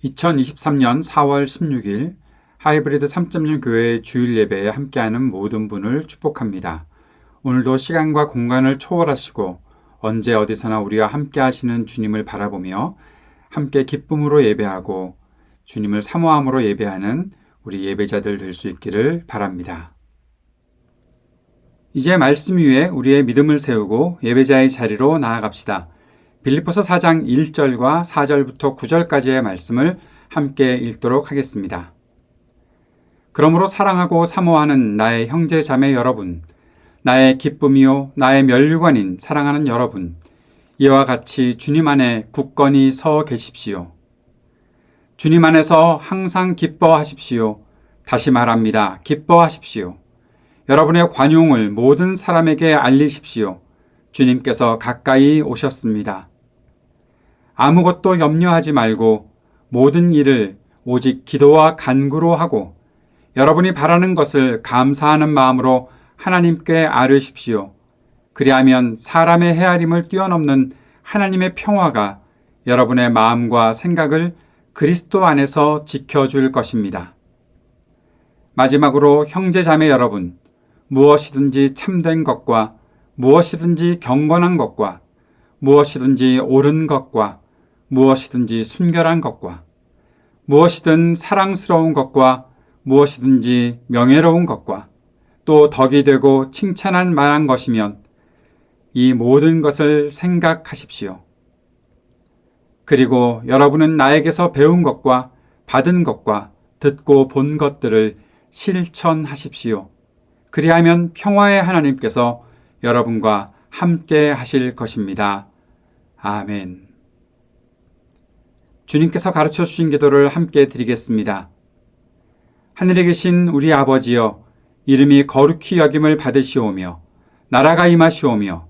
2023년 4월 16일 하이브리드 3.0 교회의 주일 예배에 함께하는 모든 분을 축복합니다. 오늘도 시간과 공간을 초월하시고 언제 어디서나 우리와 함께 하시는 주님을 바라보며 함께 기쁨으로 예배하고 주님을 사모함으로 예배하는 우리 예배자들 될 수 있기를 바랍니다. 이제 말씀 위에 우리의 믿음을 세우고 예배자의 자리로 나아갑시다. 빌립보서 4장 1절과 4절부터 9절까지의 말씀을 함께 읽도록 하겠습니다. 그러므로 사랑하고 사모하는 나의 형제 자매 여러분, 나의 기쁨이요 나의 면류관인 사랑하는 여러분, 이와 같이 주님 안에 굳건히 서 계십시오. 주님 안에서 항상 기뻐하십시오. 다시 말합니다. 기뻐하십시오. 여러분의 관용을 모든 사람에게 알리십시오. 주님께서 가까이 오셨습니다. 아무것도 염려하지 말고 모든 일을 오직 기도와 간구로 하고 여러분이 바라는 것을 감사하는 마음으로 하나님께 아뢰십시오. 그리하면 사람의 헤아림을 뛰어넘는 하나님의 평화가 여러분의 마음과 생각을 그리스도 안에서 지켜줄 것입니다. 마지막으로 형제자매 여러분, 무엇이든지 참된 것과 무엇이든지 경건한 것과 무엇이든지 옳은 것과 무엇이든지 순결한 것과 무엇이든 사랑스러운 것과 무엇이든지 명예로운 것과 또 덕이 되고 칭찬할 만한 것이면 이 모든 것을 생각하십시오. 그리고 여러분은 나에게서 배운 것과 받은 것과 듣고 본 것들을 실천하십시오. 그리하면 평화의 하나님께서 여러분과 함께 하실 것입니다. 아멘. 주님께서 가르쳐 주신 기도를 함께 드리겠습니다. 하늘에 계신 우리 아버지여, 이름이 거룩히 여김을 받으시오며 나라가 임하시오며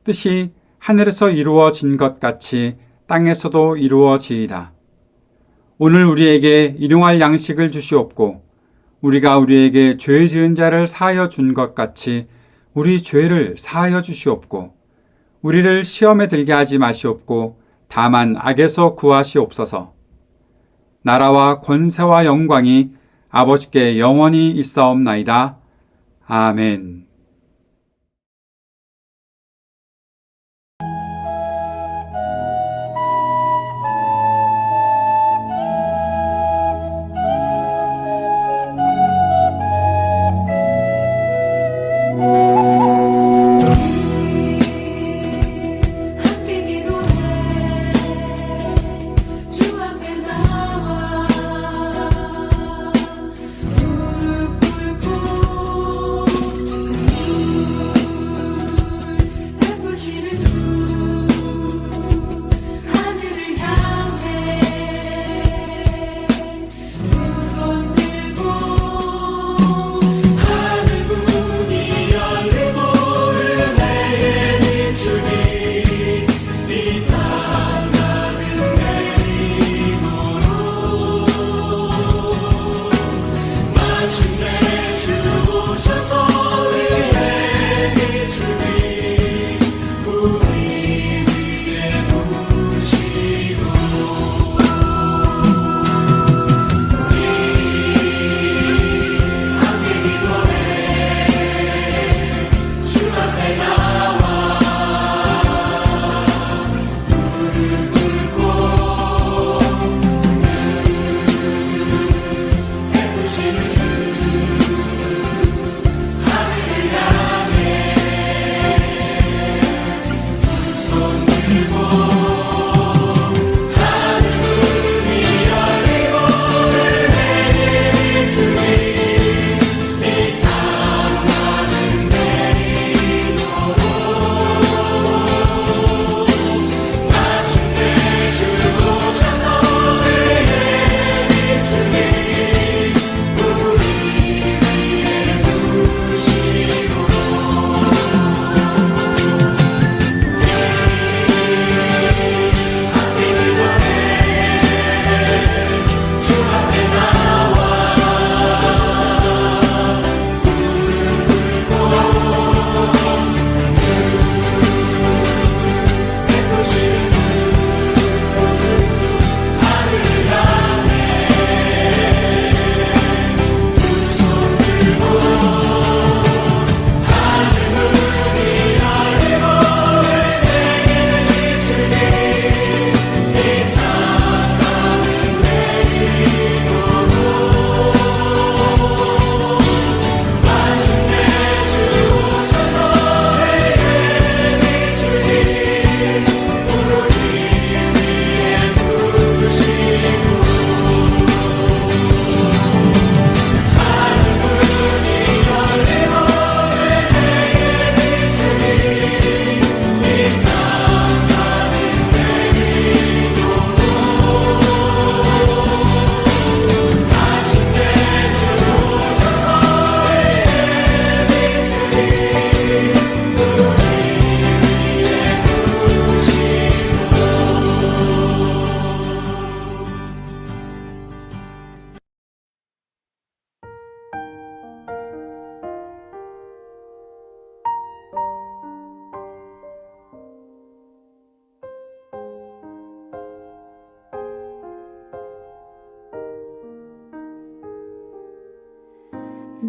뜻이 하늘에서 이루어진 것 같이 땅에서도 이루어지이다. 오늘 우리에게 일용할 양식을 주시옵고 우리가 우리에게 죄 지은 자를 사하여 준 것 같이 우리 죄를 사하여 주시옵고 우리를 시험에 들게 하지 마시옵고 다만 악에서 구하시옵소서. 나라와 권세와 영광이 아버지께 영원히 있사옵나이다. 아멘.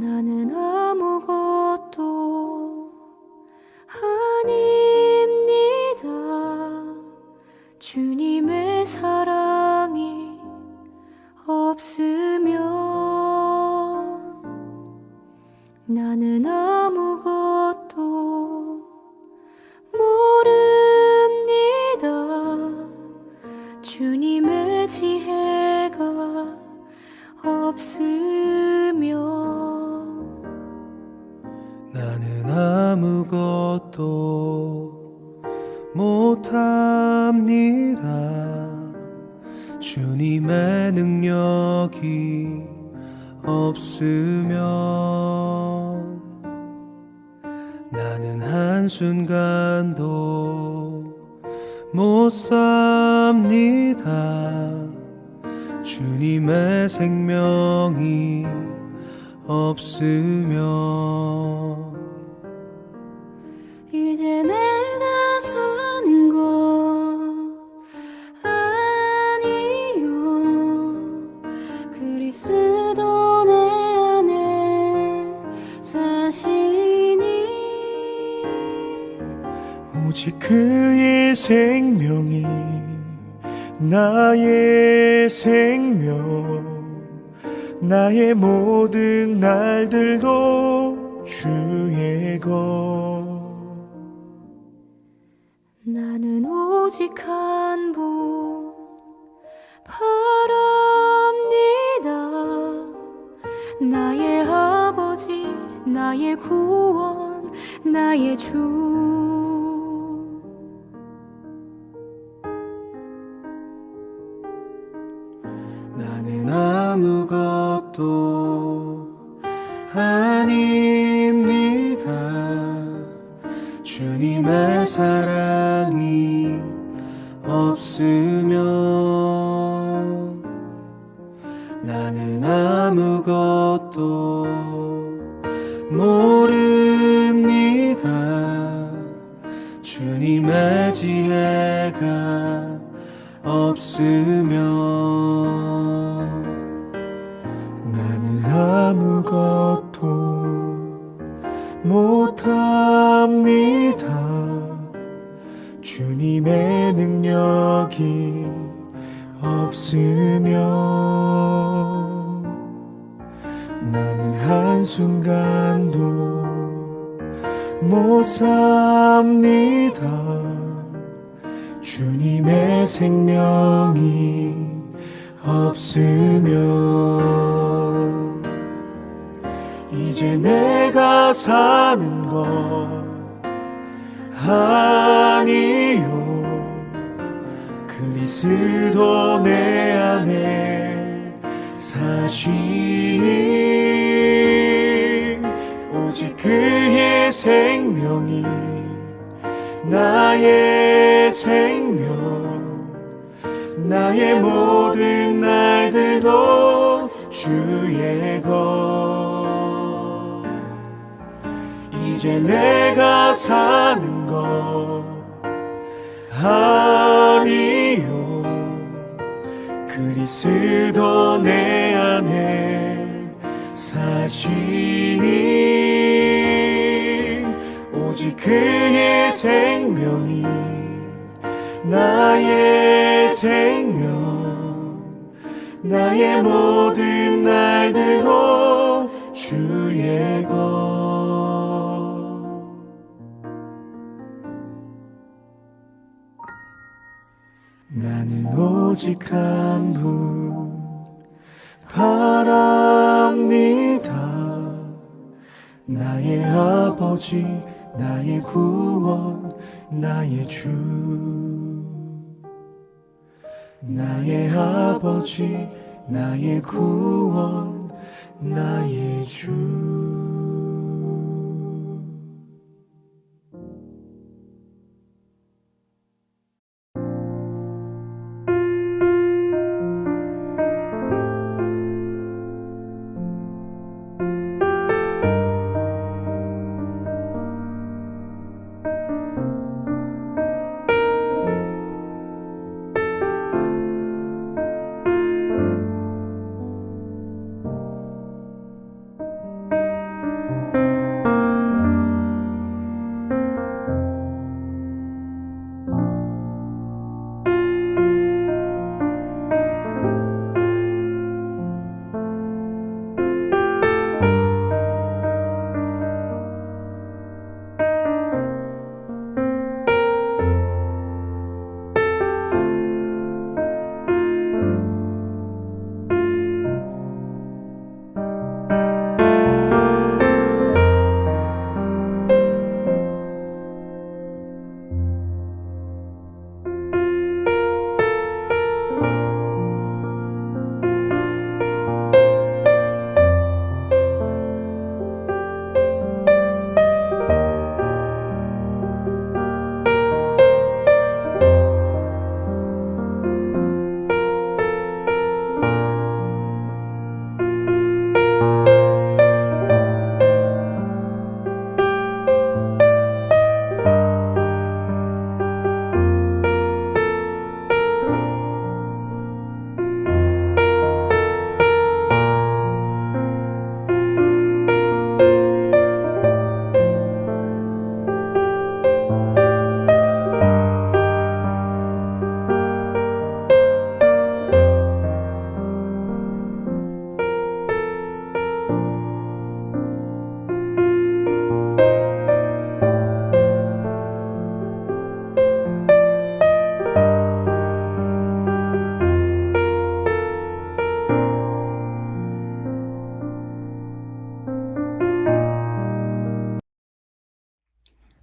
나는 아무것도 아닙니다. 주님의 사랑이 없으면 나는 아무것도 모릅니다. 주님의 지혜가 없으면 나는 아무것도 못합니다. 주님의 능력이 없으면 나는 한순간도 못 삽니다. 주님의 생명이 없으면 이제 내가 사는 것 아니요 그리스도 내 안에 사시니 오직 그의 생명이 나의 생명 나의 모든 날들도 주의 것 나는 오직 한 분 바랍니다. 나의 아버지 나의 구원 나의 주 나는 아무것도 아닙니다. 주님의 사랑이 없으면 나는 아무것도 모릅니다. 주님의 지혜가 없으면 나는 아무것도 못합니다. 주님의 능력이 없으면 나는 한순간도 못 삽니다. 주님의 생명이 없으면 이제 내가 사는 것 아니요 그리스도 내 안에 사시니 오직 그의 생명이 나의 생명 나의 모든 날들도 주의 것 이제 내가 사는 것 아니요 그리스도 내 안에 사시니 오직 그의 생명이 나의 생명 나의 모든 날들도 주의 것 나는 오직 한 분 바랍니다. 나의 아버지 나의 구원 나의 주 나의 아버지 나의 구원 나의 주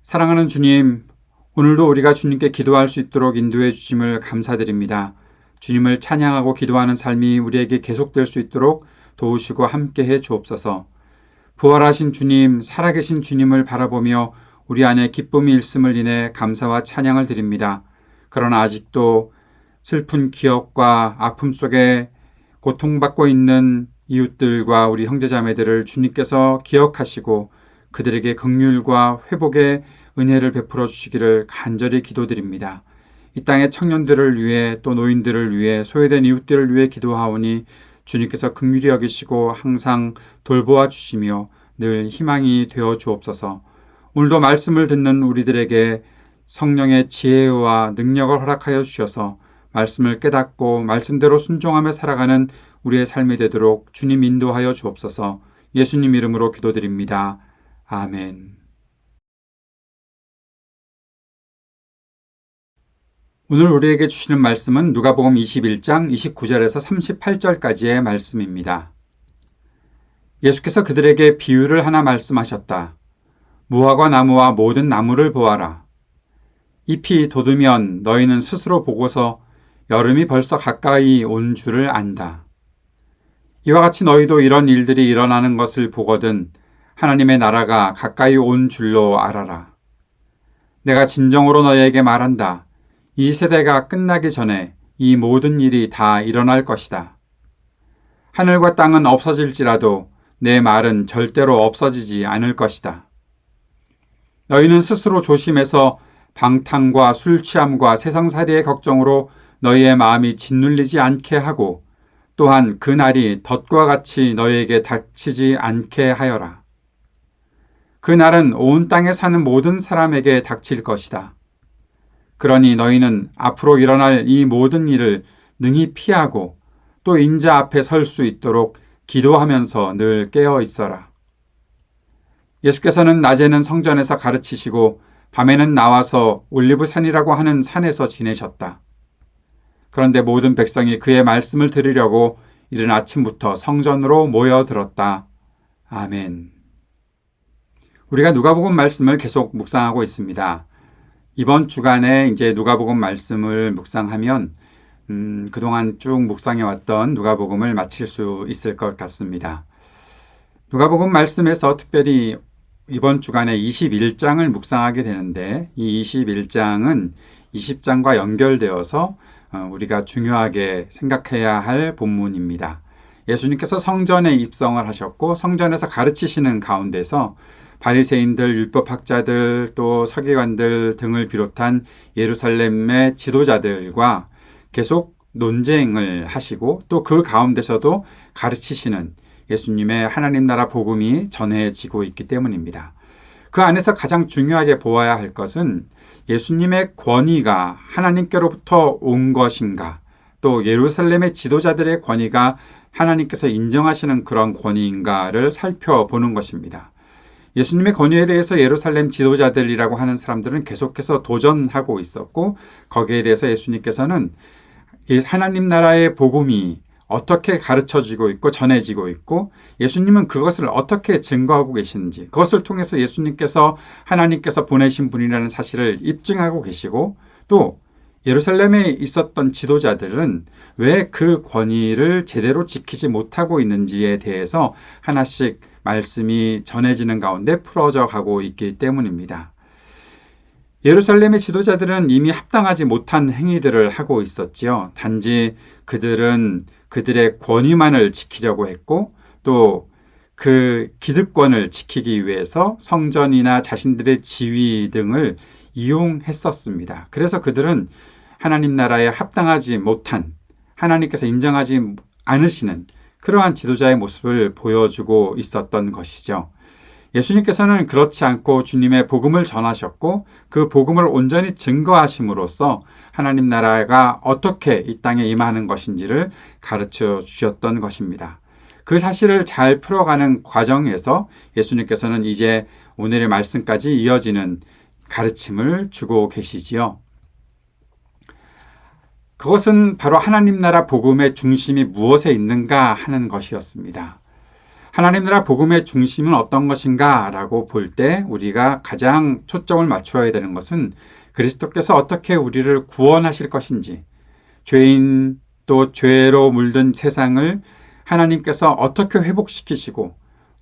사랑하는 주님, 오늘도 우리가 주님께 기도할 수 있도록 인도해 주심을 감사드립니다. 주님을 찬양하고 기도하는 삶이 우리에게 계속될 수 있도록 도우시고 함께해 주옵소서. 부활하신 주님, 살아계신 주님을 바라보며 우리 안에 기쁨이 일씀을 인해 감사와 찬양을 드립니다. 그러나 아직도 슬픈 기억과 아픔 속에 고통받고 있는 이웃들과 우리 형제자매들을 주님께서 기억하시고 그들에게 긍휼과 회복의 은혜를 베풀어 주시기를 간절히 기도드립니다. 이 땅의 청년들을 위해 또 노인들을 위해 소외된 이웃들을 위해 기도하오니 주님께서 긍휼히 여기시고 항상 돌보아 주시며 늘 희망이 되어 주옵소서. 오늘도 말씀을 듣는 우리들에게 성령의 지혜와 능력을 허락하여 주셔서 말씀을 깨닫고 말씀대로 순종하며 살아가는 우리의 삶이 되도록 주님 인도하여 주옵소서. 예수님 이름으로 기도드립니다. 아멘. 오늘 우리에게 주시는 말씀은 누가복음 21장 29절에서 38절까지의 말씀입니다. 예수께서 그들에게 비유를 하나 말씀하셨다. 무화과 나무와 모든 나무를 보아라. 잎이 돋으면 너희는 스스로 보고서 여름이 벌써 가까이 온 줄을 안다. 이와 같이 너희도 이런 일들이 일어나는 것을 보거든 하나님의 나라가 가까이 온 줄로 알아라. 내가 진정으로 너희에게 말한다. 이 세대가 끝나기 전에 이 모든 일이 다 일어날 것이다. 하늘과 땅은 없어질지라도 내 말은 절대로 없어지지 않을 것이다. 너희는 스스로 조심해서 방탕과 술 취함과 세상살이의 걱정으로 너희의 마음이 짓눌리지 않게 하고 또한 그 날이 덫과 같이 너희에게 닥치지 않게 하여라. 그 날은 온 땅에 사는 모든 사람에게 닥칠 것이다. 그러니 너희는 앞으로 일어날 이 모든 일을 능히 피하고 또 인자 앞에 설 수 있도록 기도하면서 늘 깨어 있어라. 예수께서는 낮에는 성전에서 가르치시고 밤에는 나와서 올리브산이라고 하는 산에서 지내셨다. 그런데 모든 백성이 그의 말씀을 들으려고 이른 아침부터 성전으로 모여들었다. 아멘. 우리가 누가복음 말씀을 계속 묵상하고 있습니다. 이번 주간에 이제 누가복음 말씀을 묵상하면 그동안 쭉 묵상해왔던 누가복음을 마칠 수 있을 것 같습니다. 누가복음 말씀에서 특별히 이번 주간에 21장을 묵상하게 되는데 이 21장은 20장과 연결되어서 우리가 중요하게 생각해야 할 본문입니다. 예수님께서 성전에 입성을 하셨고 성전에서 가르치시는 가운데서 바리새인들, 율법학자들, 또 서기관들 등을 비롯한 예루살렘의 지도자들과 계속 논쟁을 하시고 또 그 가운데서도 가르치시는 예수님의 하나님 나라 복음이 전해지고 있기 때문입니다. 그 안에서 가장 중요하게 보아야 할 것은 예수님의 권위가 하나님께로부터 온 것인가, 또 예루살렘의 지도자들의 권위가 하나님께서 인정하시는 그런 권위인가를 살펴보는 것입니다. 예수님의 권위에 대해서 예루살렘 지도자들이라고 하는 사람들은 계속해서 도전하고 있었고 거기에 대해서 예수님께서는 이 하나님 나라의 복음이 어떻게 가르쳐지고 있고 전해지고 있고 예수님은 그것을 어떻게 증거하고 계시는지 그것을 통해서 예수님께서 하나님께서 보내신 분이라는 사실을 입증하고 계시고 또 예루살렘에 있었던 지도자들은 왜 그 권위를 제대로 지키지 못하고 있는지에 대해서 하나씩 말씀이 전해지는 가운데 풀어져 가고 있기 때문입니다. 예루살렘의 지도자들은 이미 합당하지 못한 행위들을 하고 있었지요. 단지 그들은 그들의 권위만을 지키려고 했고 또 그 기득권을 지키기 위해서 성전이나 자신들의 지위 등을 이용했었습니다. 그래서 그들은 하나님 나라에 합당하지 못한 하나님께서 인정하지 않으시는 그러한 지도자의 모습을 보여주고 있었던 것이죠. 예수님께서는 그렇지 않고 주님의 복음을 전하셨고 그 복음을 온전히 증거하심으로써 하나님 나라가 어떻게 이 땅에 임하는 것인지를 가르쳐 주셨던 것입니다. 그 사실을 잘 풀어가는 과정에서 예수님께서는 이제 오늘의 말씀까지 이어지는 가르침을 주고 계시지요. 그것은 바로 하나님 나라 복음의 중심이 무엇에 있는가 하는 것이었습니다. 하나님 나라 복음의 중심은 어떤 것인가 라고 볼 때 우리가 가장 초점을 맞추어야 되는 것은 그리스도께서 어떻게 우리를 구원하실 것인지, 죄인 또 죄로 물든 세상을 하나님께서 어떻게 회복시키시고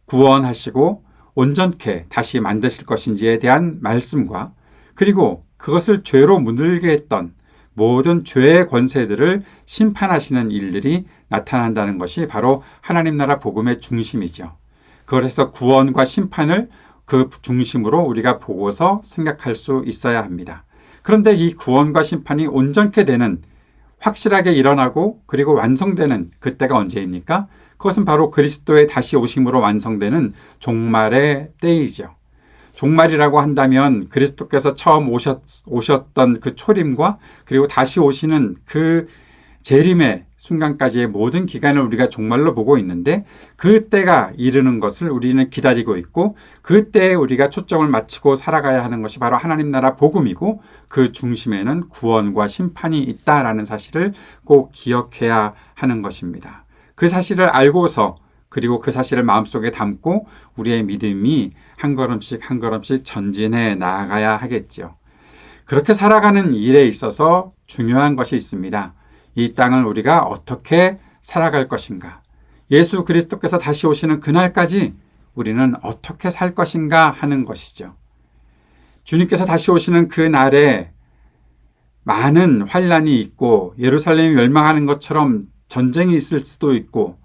구원하시고 온전케 다시 만드실 것인지에 대한 말씀과, 그리고 그것을 죄로 물들게 했던 모든 죄의 권세들을 심판하시는 일들이 나타난다는 것이 바로 하나님 나라 복음의 중심이죠. 그래서 구원과 심판을 그 중심으로 우리가 보고서 생각할 수 있어야 합니다. 그런데 이 구원과 심판이 온전케 되는, 확실하게 일어나고 그리고 완성되는 그때가 언제입니까? 그것은 바로 그리스도의 다시 오심으로 완성되는 종말의 때이죠. 종말이라고 한다면 그리스도께서 처음 오셨던 그 초림과 그리고 다시 오시는 그 재림의 순간까지의 모든 기간을 우리가 종말로 보고 있는데, 그때가 이르는 것을 우리는 기다리고 있고, 그때에 우리가 초점을 맞추고 살아가야 하는 것이 바로 하나님 나라 복음이고, 그 중심에는 구원과 심판이 있다라는 사실을 꼭 기억해야 하는 것입니다. 그 사실을 알고서, 그리고 그 사실을 마음속에 담고 우리의 믿음이 한 걸음씩 한 걸음씩 전진해 나아가야 하겠죠. 그렇게 살아가는 일에 있어서 중요한 것이 있습니다. 이 땅을 우리가 어떻게 살아갈 것인가? 예수 그리스도께서 다시 오시는 그날까지 우리는 어떻게 살 것인가 하는 것이죠. 주님께서 다시 오시는 그 날에 많은 환란이 있고 예루살렘이 멸망하는 것처럼 전쟁이 있을 수도 있고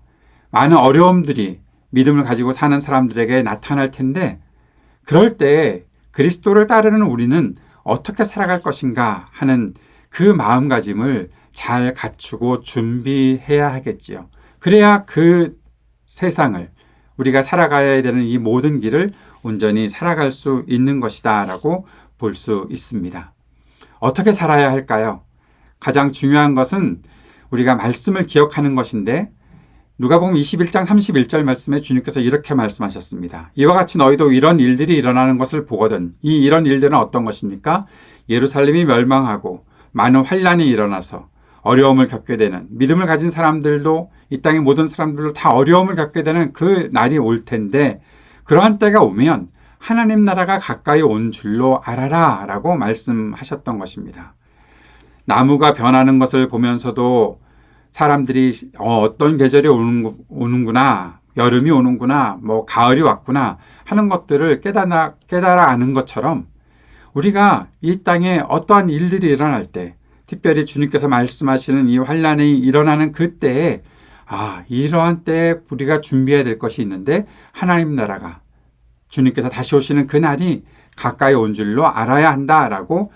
많은 어려움들이 믿음을 가지고 사는 사람들에게 나타날 텐데, 그럴 때 그리스도를 따르는 우리는 어떻게 살아갈 것인가 하는 그 마음가짐을 잘 갖추고 준비해야 하겠지요. 그래야 그 세상을, 우리가 살아가야 되는 이 모든 길을 온전히 살아갈 수 있는 것이다 라고 볼 수 있습니다. 어떻게 살아야 할까요? 가장 중요한 것은 우리가 말씀을 기억하는 것인데, 누가복음 21장 31절 말씀에 주님께서 이렇게 말씀하셨습니다. 이와 같이 너희도 이런 일들이 일어나는 것을 보거든. 이런 일들은 어떤 것입니까? 예루살렘이 멸망하고 많은 환란이 일어나서 어려움을 겪게 되는, 믿음을 가진 사람들도, 이 땅의 모든 사람들도 다 어려움을 겪게 되는 그 날이 올 텐데, 그러한 때가 오면 하나님 나라가 가까이 온 줄로 알아라 라고 말씀하셨던 것입니다. 나무가 변하는 것을 보면서도 사람들이 어떤 계절이 오는구나, 여름이 오는구나, 가을이 왔구나 하는 것들을 깨달아 아는 것처럼, 우리가 이 땅에 어떠한 일들이 일어날 때, 특별히 주님께서 말씀하시는 이 환란이 일어나는 그때에 이러한 때에 우리가 준비해야 될 것이 있는데, 하나님 나라가, 주님께서 다시 오시는 그날이 가까이 온 줄로 알아야 한다라고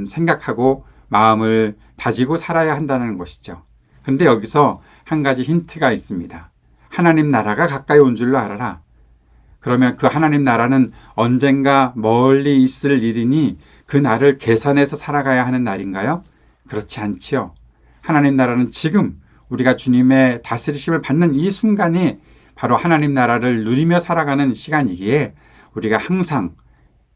생각하고 마음을 다지고 살아야 한다는 것이죠. 근데 여기서 한 가지 힌트가 있습니다. 하나님 나라가 가까이 온 줄로 알아라. 그러면 그 하나님 나라는 언젠가 멀리 있을 일이니 그 날을 계산해서 살아가야 하는 날인가요? 그렇지 않지요. 하나님 나라는 지금 우리가 주님의 다스리심을 받는 이 순간이 바로 하나님 나라를 누리며 살아가는 시간이기에, 우리가 항상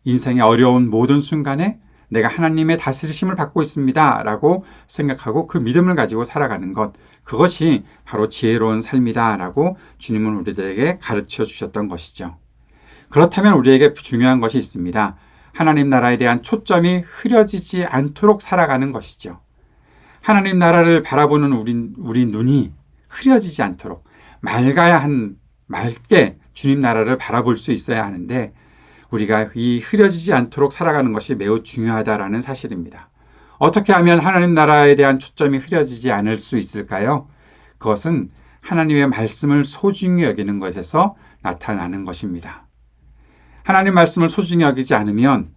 인생의 어려운 모든 순간에 내가 하나님의 다스리심을 받고 있습니다 라고 생각하고 그 믿음을 가지고 살아가는 것, 그것이 바로 지혜로운 삶이다 라고 주님은 우리들에게 가르쳐 주셨던 것이죠. 그렇다면 우리에게 중요한 것이 있습니다. 하나님 나라에 대한 초점이 흐려지지 않도록 살아가는 것이죠. 하나님 나라를 바라보는 우리 눈이 흐려지지 않도록 맑게 주님 나라를 바라볼 수 있어야 하는데, 우리가 이 흐려지지 않도록 살아가는 것이 매우 중요하다라는 사실입니다. 어떻게 하면 하나님 나라에 대한 초점이 흐려지지 않을 수 있을까요? 그것은 하나님의 말씀을 소중히 여기는 것에서 나타나는 것입니다. 하나님 말씀을 소중히 여기지 않으면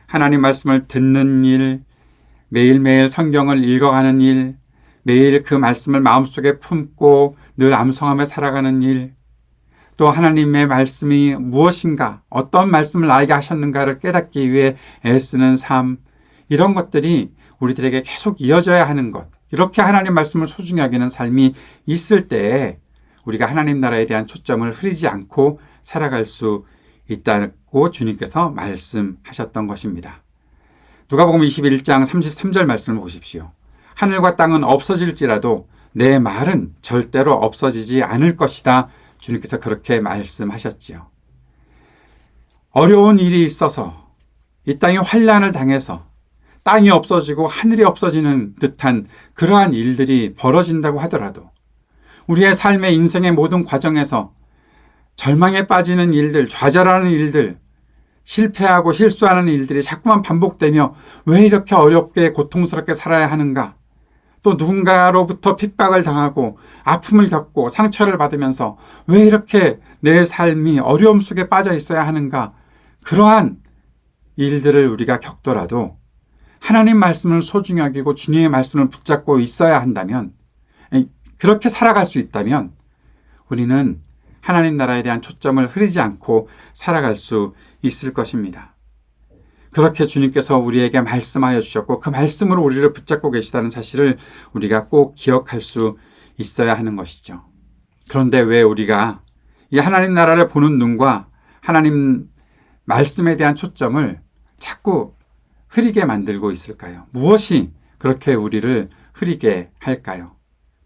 하나님 말씀을 듣는 일, 매일매일 성경을 읽어가는 일, 매일 그 말씀을 마음속에 품고 늘 암송하며 살아가는 일, 또 하나님의 말씀이 무엇인가, 어떤 말씀을 나에게 하셨는가를 깨닫기 위해 애쓰는 삶, 이런 것들이 우리들에게 계속 이어져야 하는 것, 이렇게 하나님 말씀을 소중히 여기는 삶이 있을 때에 우리가 하나님 나라에 대한 초점을 흐리지 않고 살아갈 수 있다고 주님께서 말씀하셨던 것입니다. 누가복음 21장 33절 말씀을 보십시오. 하늘과 땅은 없어질지라도 내 말은 절대로 없어지지 않을 것이다 주님께서 그렇게 말씀하셨지요. 어려운 일이 있어서 이 땅에 환난을 당해서 땅이 없어지고 하늘이 없어지는 듯한 그러한 일들이 벌어진다고 하더라도 우리의 삶의 인생의 모든 과정에서 절망에 빠지는 일들, 좌절하는 일들, 실패하고 실수하는 일들이 자꾸만 반복되며 왜 이렇게 어렵게 고통스럽게 살아야 하는가? 또 누군가로부터 핍박을 당하고 아픔을 겪고 상처를 받으면서 왜 이렇게 내 삶이 어려움 속에 빠져 있어야 하는가? 그러한 일들을 우리가 겪더라도 하나님 말씀을 소중히 여기고 주님의 말씀을 붙잡고 있어야 한다면, 그렇게 살아갈 수 있다면 우리는 하나님 나라에 대한 초점을 흐리지 않고 살아갈 수 있을 것입니다. 그렇게 주님께서 우리에게 말씀하여 주셨고 그 말씀으로 우리를 붙잡고 계시다는 사실을 우리가 꼭 기억할 수 있어야 하는 것이죠. 그런데 왜 우리가 이 하나님 나라를 보는 눈과 하나님 말씀에 대한 초점을 자꾸 흐리게 만들고 있을까요? 무엇이 그렇게 우리를 흐리게 할까요?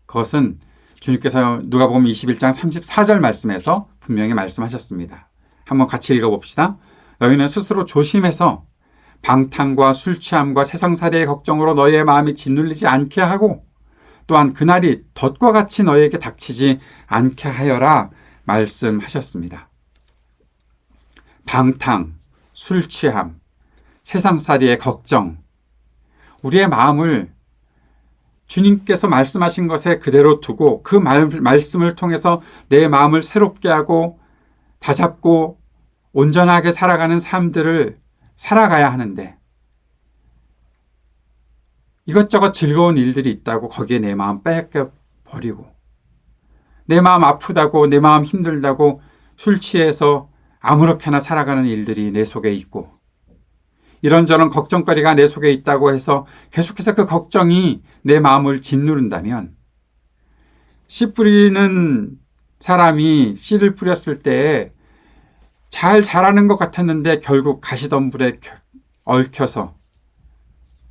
그것은 주님께서 누가복음 21장 34절 말씀에서 분명히 말씀하셨습니다. 한번 같이 읽어봅시다. 너희는 스스로 조심해서 방탕과 술 취함과 세상살이의 걱정으로 너희의 마음이 짓눌리지 않게 하고 또한 그날이 덫과 같이 너희에게 닥치지 않게 하여라 말씀하셨습니다. 방탕, 술 취함, 세상살이의 걱정, 우리의 마음을 주님께서 말씀하신 것에 그대로 두고 그 말씀을 통해서 내 마음을 새롭게 하고 다잡고 온전하게 살아가는 삶들을 살아가야 하는데 이것저것 즐거운 일들이 있다고 거기에 내 마음 뺏겨버리고 내 마음 아프다고 내 마음 힘들다고 술 취해서 아무렇게나 살아가는 일들이 내 속에 있고 이런저런 걱정거리가 내 속에 있다고 해서 계속해서 그 걱정이 내 마음을 짓누른다면 씨 뿌리는 사람이 씨를 뿌렸을 때 잘 자라는 것 같았는데 결국 가시덤불에 얽혀서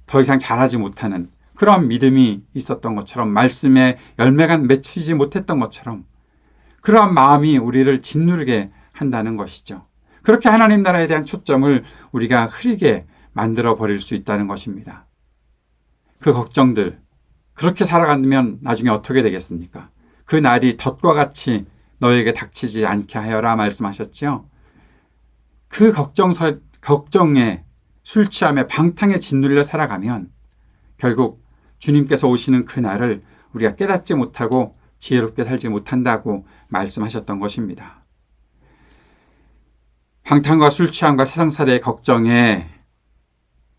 더 이상 자라지 못하는 그런 믿음이 있었던 것처럼 말씀에 열매가 맺히지 못했던 것처럼 그러한 마음이 우리를 짓누르게 한다는 것이죠. 그렇게 하나님 나라에 대한 초점을 우리가 흐리게 만들어 버릴 수 있다는 것입니다. 그 걱정들, 그렇게 살아가면 나중에 어떻게 되겠습니까? 그 날이 덫과 같이 너에게 닥치지 않게 하여라 말씀하셨죠. 그 걱정에 술 취함에 방탕에 짓눌려 살아가면 결국 주님께서 오시는 그 날을 우리가 깨닫지 못하고 지혜롭게 살지 못한다고 말씀하셨던 것입니다. 방탕과 술 취함과 세상살이의 걱정에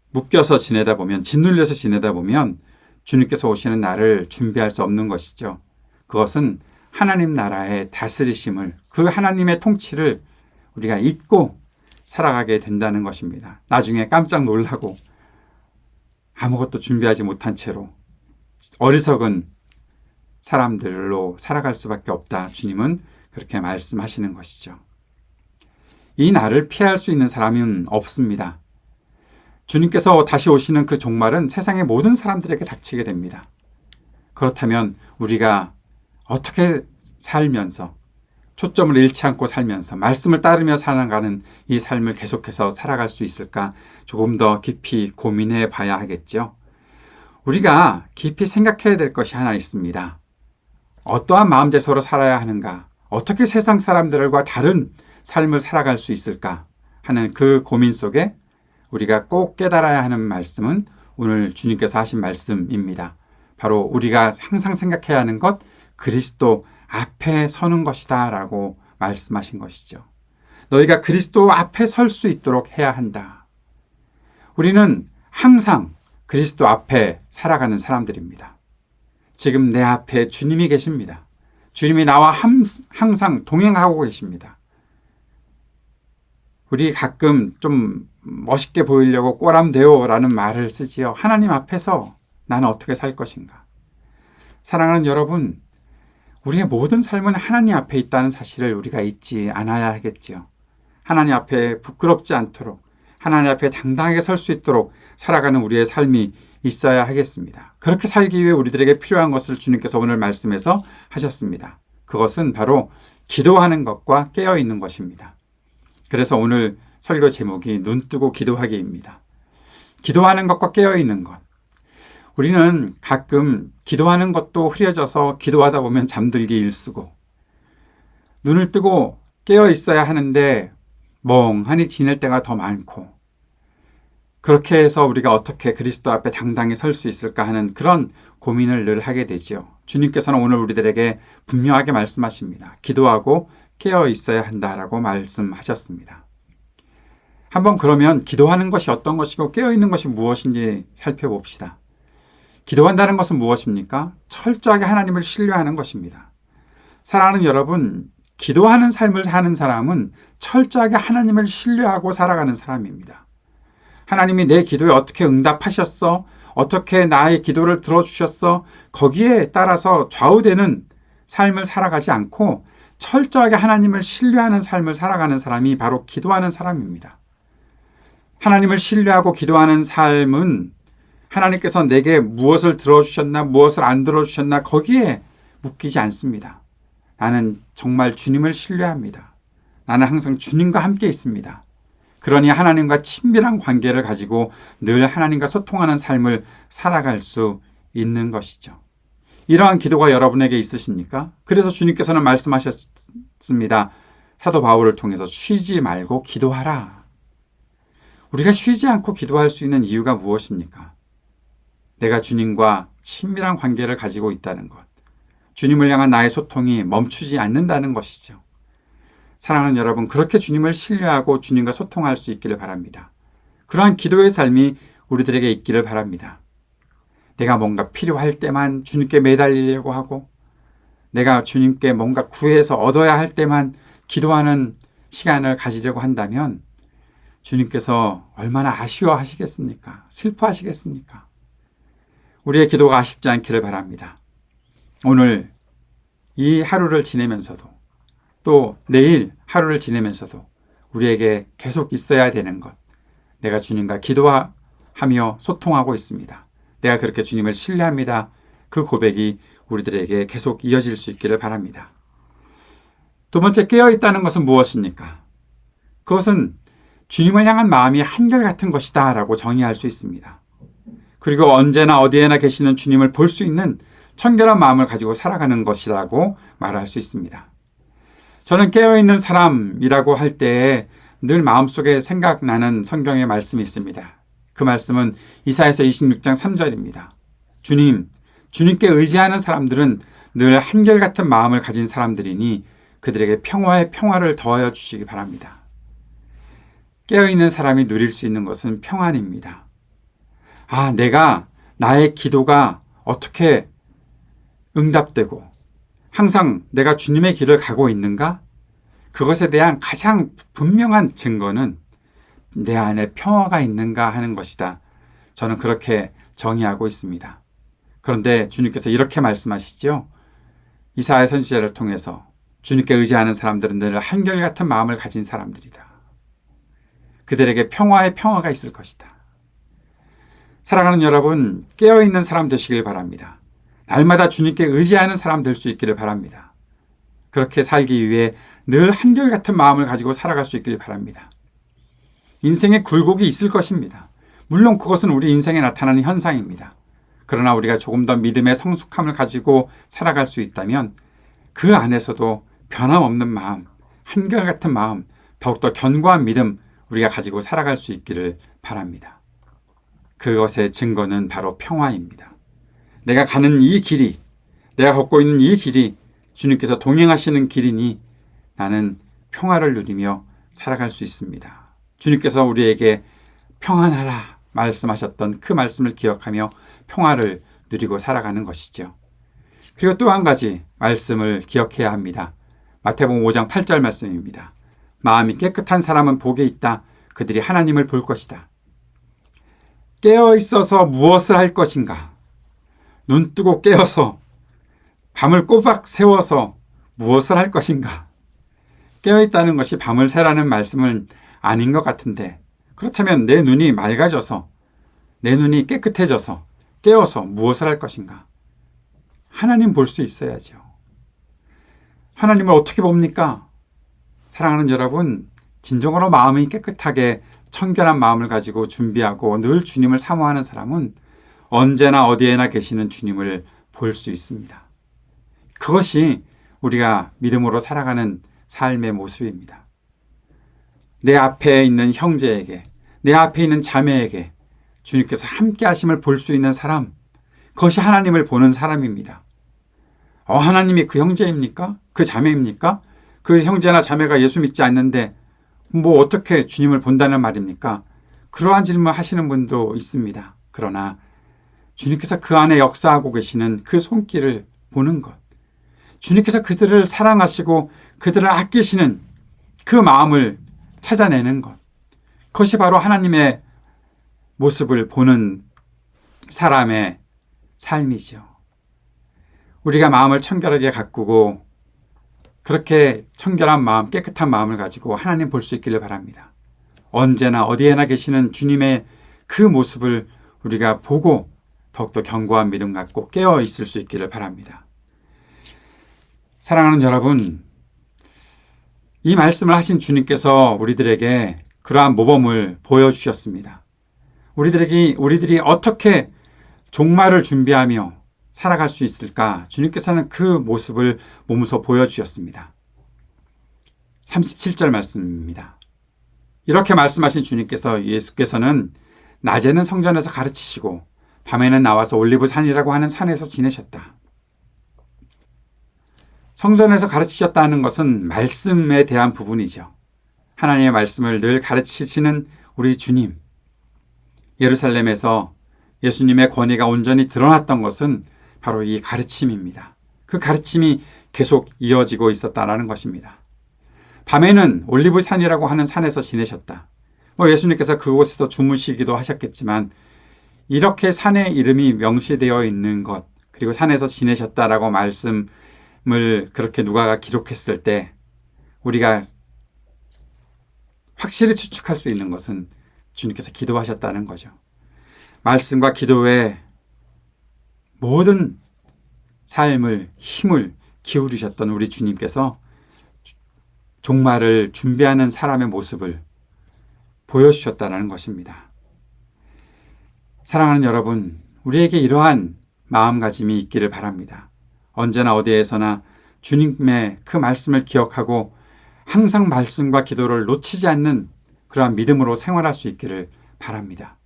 묶여서 지내다 보면, 짓눌려서 지내다 보면 주님께서 오시는 날을 준비할 수 없는 것이죠. 그것은 하나님 나라의 다스리심을, 그 하나님의 통치를 우리가 잊고 살아가게 된다는 것입니다. 나중에 깜짝 놀라고 아무것도 준비하지 못한 채로 어리석은 사람들로 살아갈 수밖에 없다. 주님은 그렇게 말씀하시는 것이죠. 이 날을 피할 수 있는 사람은 없습니다. 주님께서 다시 오시는 그 종말은 세상의 모든 사람들에게 닥치게 됩니다. 그렇다면 우리가 어떻게 살면서 초점을 잃지 않고 살면서 말씀을 따르며 살아가는 이 삶을 계속해서 살아갈 수 있을까 조금 더 깊이 고민해 봐야 하겠죠. 우리가 깊이 생각해야 될 것이 하나 있습니다. 어떠한 마음제소로 살아야 하는가? 어떻게 세상 사람들과 다른 삶을 살아갈 수 있을까 하는 그 고민 속에 우리가 꼭 깨달아야 하는 말씀은 오늘 주님께서 하신 말씀입니다. 바로 우리가 항상 생각해야 하는 것, 그리스도 앞에 서는 것이다 라고 말씀하신 것이죠. 너희가 그리스도 앞에 설 수 있도록 해야 한다. 우리는 항상 그리스도 앞에 살아가는 사람들입니다. 지금 내 앞에 주님이 계십니다. 주님이 나와 항상 동행하고 계십니다. 우리 가끔 좀 멋있게 보이려고 꼬람대오라는 말을 쓰지요. 하나님 앞에서 나는 어떻게 살 것인가. 사랑하는 여러분, 우리의 모든 삶은 하나님 앞에 있다는 사실을 우리가 잊지 않아야 하겠지요. 하나님 앞에 부끄럽지 않도록, 하나님 앞에 당당하게 설 수 있도록 살아가는 우리의 삶이 있어야 하겠습니다. 그렇게 살기 위해 우리들에게 필요한 것을 주님께서 오늘 말씀에서 하셨습니다. 그것은 바로 기도하는 것과 깨어 있는 것입니다. 그래서 오늘 설교 제목이 눈 뜨고 기도하기입니다. 기도하는 것과 깨어 있는 것. 우리는 가끔 기도하는 것도 흐려져서 기도하다 보면 잠들기 일쑤고 눈을 뜨고 깨어 있어야 하는데 멍하니 지낼 때가 더 많고 그렇게 해서 우리가 어떻게 그리스도 앞에 당당히 설 수 있을까 하는 그런 고민을 늘 하게 되지요. 주님께서는 오늘 우리들에게 분명하게 말씀하십니다. 기도하고 깨어 있어야 한다라고 말씀하셨습니다. 한번 그러면 기도하는 것이 어떤 것이고 깨어 있는 것이 무엇인지 살펴봅시다. 기도한다는 것은 무엇입니까? 철저하게 하나님을 신뢰하는 것입니다. 사랑하는 여러분, 기도하는 삶을 사는 사람은 철저하게 하나님을 신뢰하고 살아가는 사람입니다. 하나님이 내 기도에 어떻게 응답하셨어? 어떻게 나의 기도를 들어주셨어? 거기에 따라서 좌우되는 삶을 살아가지 않고 철저하게 하나님을 신뢰하는 삶을 살아가는 사람이 바로 기도하는 사람입니다. 하나님을 신뢰하고 기도하는 삶은 하나님께서 내게 무엇을 들어주셨나, 무엇을 안 들어주셨나 거기에 묶이지 않습니다. 나는 정말 주님을 신뢰합니다. 나는 항상 주님과 함께 있습니다. 그러니 하나님과 친밀한 관계를 가지고 늘 하나님과 소통하는 삶을 살아갈 수 있는 것이죠. 이러한 기도가 여러분에게 있으십니까? 그래서 주님께서는 말씀하셨습니다. 사도 바울을 통해서 쉬지 말고 기도하라. 우리가 쉬지 않고 기도할 수 있는 이유가 무엇입니까? 내가 주님과 친밀한 관계를 가지고 있다는 것. 주님을 향한 나의 소통이 멈추지 않는다는 것이죠. 사랑하는 여러분, 그렇게 주님을 신뢰하고 주님과 소통할 수 있기를 바랍니다. 그러한 기도의 삶이 우리들에게 있기를 바랍니다. 내가 뭔가 필요할 때만 주님께 매달리려고 하고 내가 주님께 뭔가 구해서 얻어야 할 때만 기도하는 시간을 가지려고 한다면 주님께서 얼마나 아쉬워하시겠습니까? 슬퍼하시겠습니까? 우리의 기도가 아쉽지 않기를 바랍니다. 오늘 이 하루를 지내면서도 또 내일 하루를 지내면서도 우리에게 계속 있어야 되는 것. 내가 주님과 기도하며 소통하고 있습니다. 내가 그렇게 주님을 신뢰합니다. 그 고백이 우리들에게 계속 이어질 수 있기를 바랍니다. 두 번째, 깨어있다는 것은 무엇입니까? 그것은 주님을 향한 마음이 한결같은 것이다 라고 정의할 수 있습니다. 그리고 언제나 어디에나 계시는 주님을 볼 수 있는 청결한 마음을 가지고 살아가는 것이라고 말할 수 있습니다. 저는 깨어있는 사람이라고 할 때에 늘 마음속에 생각나는 성경의 말씀이 있습니다. 그 말씀은 이사야서 26장 3절입니다. 주님께 의지하는 사람들은 늘 한결같은 마음을 가진 사람들이니 그들에게 평화의 평화를 더하여 주시기 바랍니다. 깨어있는 사람이 누릴 수 있는 것은 평안입니다. 내가 나의 기도가 어떻게 응답되고 항상 내가 주님의 길을 가고 있는가? 그것에 대한 가장 분명한 증거는 내 안에 평화가 있는가 하는 것이다. 저는 그렇게 정의하고 있습니다. 그런데 주님께서 이렇게 말씀하시죠. 이사야 선지자를 통해서 주님께 의지하는 사람들은 늘 한결같은 마음을 가진 사람들이다. 그들에게 평화의 평화가 있을 것이다. 사랑하는 여러분, 깨어있는 사람 되시길 바랍니다. 날마다 주님께 의지하는 사람 될 수 있기를 바랍니다. 그렇게 살기 위해 늘 한결같은 마음을 가지고 살아갈 수 있기를 바랍니다. 인생에 굴곡이 있을 것입니다. 물론 그것은 우리 인생에 나타나는 현상입니다. 그러나 우리가 조금 더 믿음의 성숙함을 가지고 살아갈 수 있다면 그 안에서도 변함없는 마음, 한결같은 마음, 더욱더 견고한 믿음 우리가 가지고 살아갈 수 있기를 바랍니다. 그것의 증거는 바로 평화입니다. 내가 가는 이 길이, 내가 걷고 있는 이 길이 주님께서 동행하시는 길이니 나는 평화를 누리며 살아갈 수 있습니다. 주님께서 우리에게 평안하라 말씀하셨던 그 말씀을 기억하며 평화를 누리고 살아가는 것이죠. 그리고 또 한 가지 말씀을 기억해야 합니다. 마태복음 5장 8절 말씀입니다. 마음이 깨끗한 사람은 복이 있다. 그들이 하나님을 볼 것이다. 깨어 있어서 무엇을 할 것인가? 눈 뜨고 깨어서 밤을 꼬박 세워서 무엇을 할 것인가? 깨어있다는 것이 밤을 새라는 말씀은 아닌 것 같은데 그렇다면 내 눈이 맑아져서 내 눈이 깨끗해져서 깨어서 무엇을 할 것인가? 하나님 볼 수 있어야죠. 하나님을 어떻게 봅니까? 사랑하는 여러분, 진정으로 마음이 깨끗하게 청결한 마음을 가지고 준비하고 늘 주님을 사모하는 사람은 언제나 어디에나 계시는 주님을 볼 수 있습니다. 그것이 우리가 믿음으로 살아가는 삶의 모습입니다. 내 앞에 있는 형제에게, 내 앞에 있는 자매에게 주님께서 함께 하심을 볼 수 있는 사람, 그것이 하나님을 보는 사람입니다. 하나님이 그 형제입니까? 그 자매입니까? 그 형제나 자매가 예수 믿지 않는데 뭐 어떻게 주님을 본다는 말입니까? 그러한 질문 하시는 분도 있습니다. 그러나 주님께서 그 안에 역사하고 계시는 그 손길을 보는 것, 주님께서 그들을 사랑하시고 그들을 아끼시는 그 마음을 찾아내는 것, 그것이 바로 하나님의 모습을 보는 사람의 삶이죠. 우리가 마음을 청결하게 가꾸고 그렇게 청결한 마음, 깨끗한 마음을 가지고 하나님 볼 수 있기를 바랍니다. 언제나 어디에나 계시는 주님의 그 모습을 우리가 보고 더욱더 견고한 믿음 갖고 깨어 있을 수 있기를 바랍니다. 사랑하는 여러분, 이 말씀을 하신 주님께서 우리들에게 그러한 모범을 보여주셨습니다. 우리들이 어떻게 종말을 준비하며 살아갈 수 있을까? 주님께서는 그 모습을 몸소 보여주셨습니다. 37절 말씀입니다. 이렇게 말씀하신 주님께서, 예수께서는 낮에는 성전에서 가르치시고 밤에는 나와서 올리브산이라고 하는 산에서 지내셨다. 성전에서 가르치셨다는 것은 말씀에 대한 부분이죠. 하나님의 말씀을 늘 가르치시는 우리 주님. 예루살렘에서 예수님의 권위가 온전히 드러났던 것은 바로 이 가르침입니다. 그 가르침이 계속 이어지고 있었다는 것입니다. 밤에는 올리브산이라고 하는 산에서 지내셨다. 예수님께서 그곳에서 주무시기도 하셨겠지만 이렇게 산의 이름이 명시되어 있는 것, 그리고 산에서 지내셨다라고 말씀을 그렇게 누가가 기록했을 때 우리가 확실히 추측할 수 있는 것은 주님께서 기도하셨다는 거죠. 말씀과 기도에 모든 삶을, 힘을 기울이셨던 우리 주님께서 종말을 준비하는 사람의 모습을 보여주셨다는 것입니다. 사랑하는 여러분, 우리에게 이러한 마음가짐이 있기를 바랍니다. 언제나 어디에서나 주님의 그 말씀을 기억하고 항상 말씀과 기도를 놓치지 않는 그러한 믿음으로 생활할 수 있기를 바랍니다.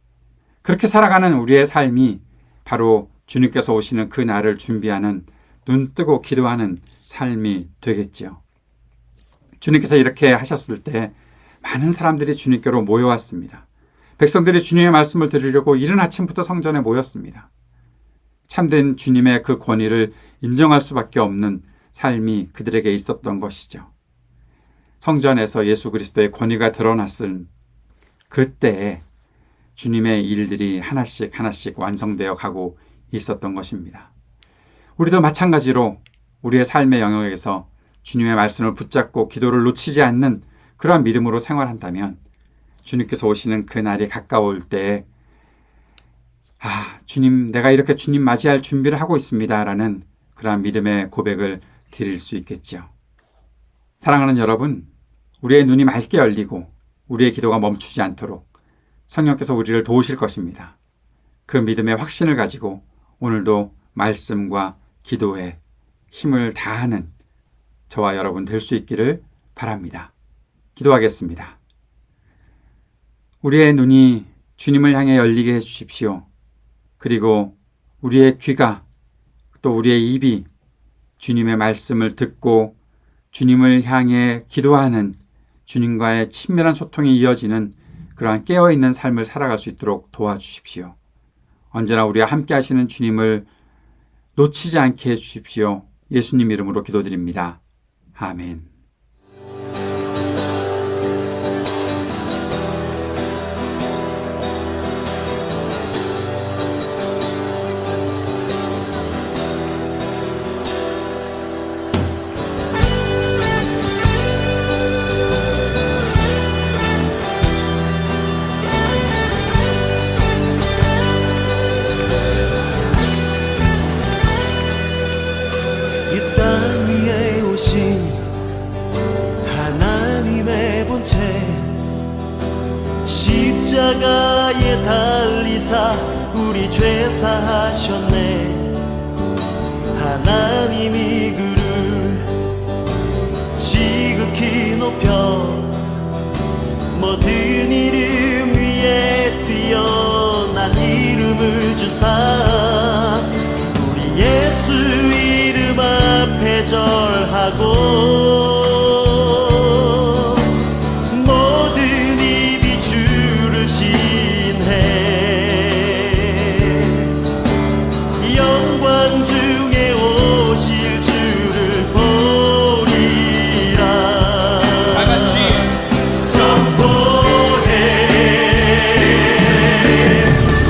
그렇게 살아가는 우리의 삶이 바로 주님께서 오시는 그 날을 준비하는, 눈 뜨고 기도하는 삶이 되겠죠. 주님께서 이렇게 하셨을 때 많은 사람들이 주님께로 모여왔습니다. 백성들이 주님의 말씀을 들으려고 이른 아침부터 성전에 모였습니다. 참된 주님의 그 권위를 인정할 수밖에 없는 삶이 그들에게 있었던 것이죠. 성전에서 예수 그리스도의 권위가 드러났을 그때에 주님의 일들이 하나씩 하나씩 완성되어 가고 있었던 것입니다. 우리도 마찬가지로 우리의 삶의 영역에서 주님의 말씀을 붙잡고 기도를 놓치지 않는 그러한 믿음으로 생활한다면 주님께서 오시는 그 날이 가까울 때에 주님, 내가 이렇게 주님 맞이할 준비를 하고 있습니다 라는 그러한 믿음의 고백을 드릴 수 있겠죠. 사랑하는 여러분, 우리의 눈이 맑게 열리고 우리의 기도가 멈추지 않도록 성령께서 우리를 도우실 것입니다. 그 믿음의 확신을 가지고 오늘도 말씀과 기도에 힘을 다하는 저와 여러분 될 수 있기를 바랍니다. 기도하겠습니다. 우리의 눈이 주님을 향해 열리게 해주십시오. 그리고 우리의 귀가 또 우리의 입이 주님의 말씀을 듣고 주님을 향해 기도하는, 주님과의 친밀한 소통이 이어지는 그러한 깨어있는 삶을 살아갈 수 있도록 도와주십시오. 언제나 우리와 함께 하시는 주님을 놓치지 않게 해주십시오. 예수님 이름으로 기도드립니다. 아멘. 이 땅 위에 오신 우리 죄 사하셨네. 하나님이 그를 지극히 높여 모든 이름 위에 뛰어난 이름을 주사 우리 예수 이름 앞에 절하고 모든 입이 주를 신해 영광 중에 오실 주를 보리라. 다같이 선포해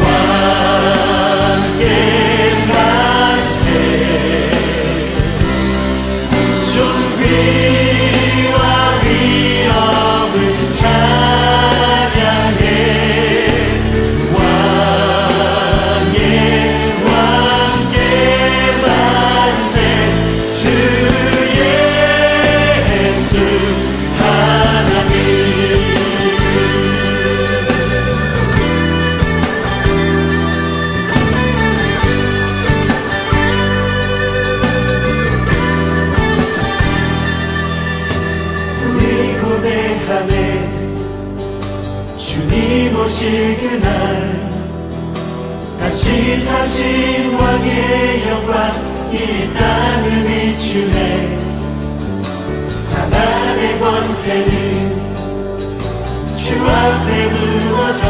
왕께 만세. 존귀와 위엄을 찬양해. 왕의 왕께 만세. 주 예수 하나님. 우리 고대하네. 주님 오실 그날 다시 사신 왕의 영광 이 땅을 비추네. 사단의 권세는 주 앞에 무너져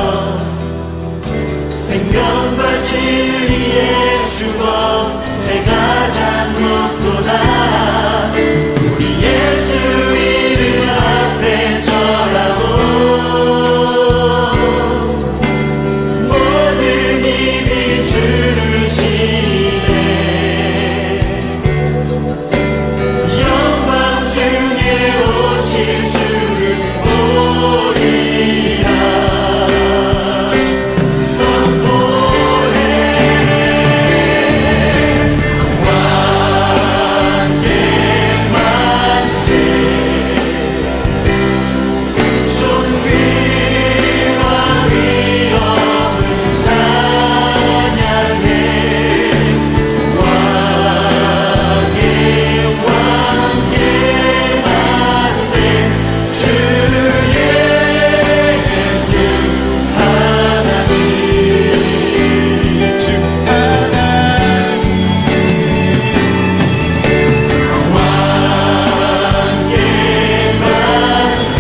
생명과 진리의 주권 새 가장 높도다. 우리 예수 이름 앞에 절하고 모든 입이 주를 신해 영광 중에 오실 주를 보리라. 선포해 왕께 만세. 존귀와 위엄을 찬양해. 왕의 왕께 만세. 주 예수 하나님. 주 하나님. 왕께 만세.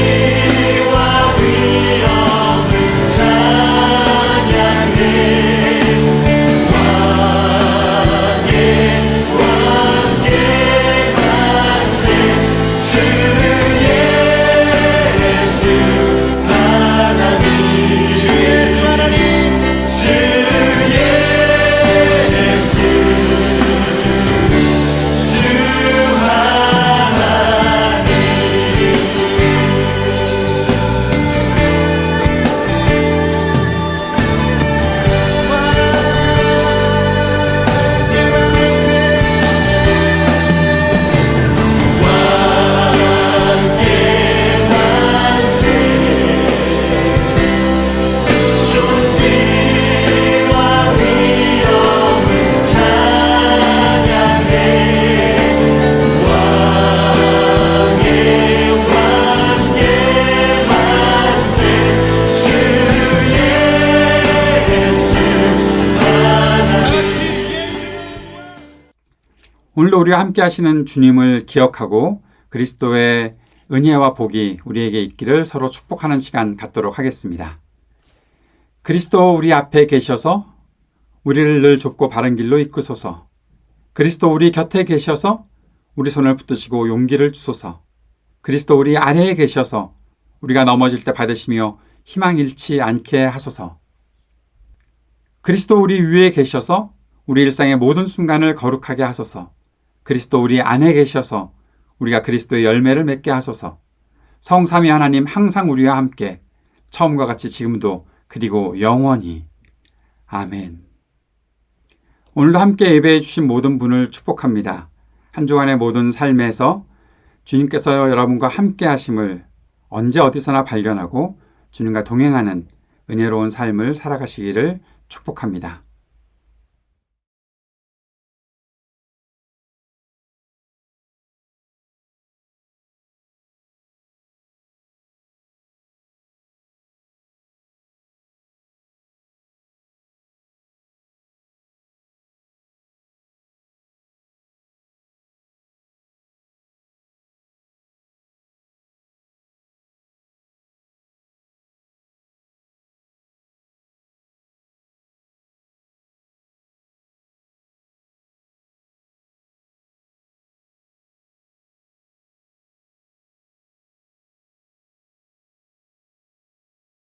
존귀와 위엄을 찬양해. 왕의 왕께 만세. 주 예수 하나님. 주 예수 하나님. 주 예수 주 하나님. 왕께 만세. 존귀와 위엄을 찬양해. 왕의 왕께 만세. 주 예수 하나님. 오늘도 우리와 함께 하시는 주님을 기억하고 그리스도의 은혜와 복이 우리에게 있기를 서로 축복하는 시간 갖도록 하겠습니다. 그리스도 우리 앞에 계셔서 우리를 늘 좁고 바른 길로 이끄소서. 그리스도 우리 곁에 계셔서 우리 손을 붙드시고 용기를 주소서. 그리스도 우리 아래에 계셔서 우리가 넘어질 때 받으시며 희망 잃지 않게 하소서. 그리스도 우리 위에 계셔서 우리 일상의 모든 순간을 거룩하게 하소서. 그리스도 우리 안에 계셔서 우리가 그리스도의 열매를 맺게 하소서. 성삼위 하나님 항상 우리와 함께 처음과 같이 지금도 그리고 영원히. 아멘. 오늘도 함께 예배해 주신 모든 분을 축복합니다. 한 주간의 모든 삶에서 주님께서 여러분과 함께 하심을 언제 어디서나 발견하고 주님과 동행하는 은혜로운 삶을 살아가시기를 축복합니다.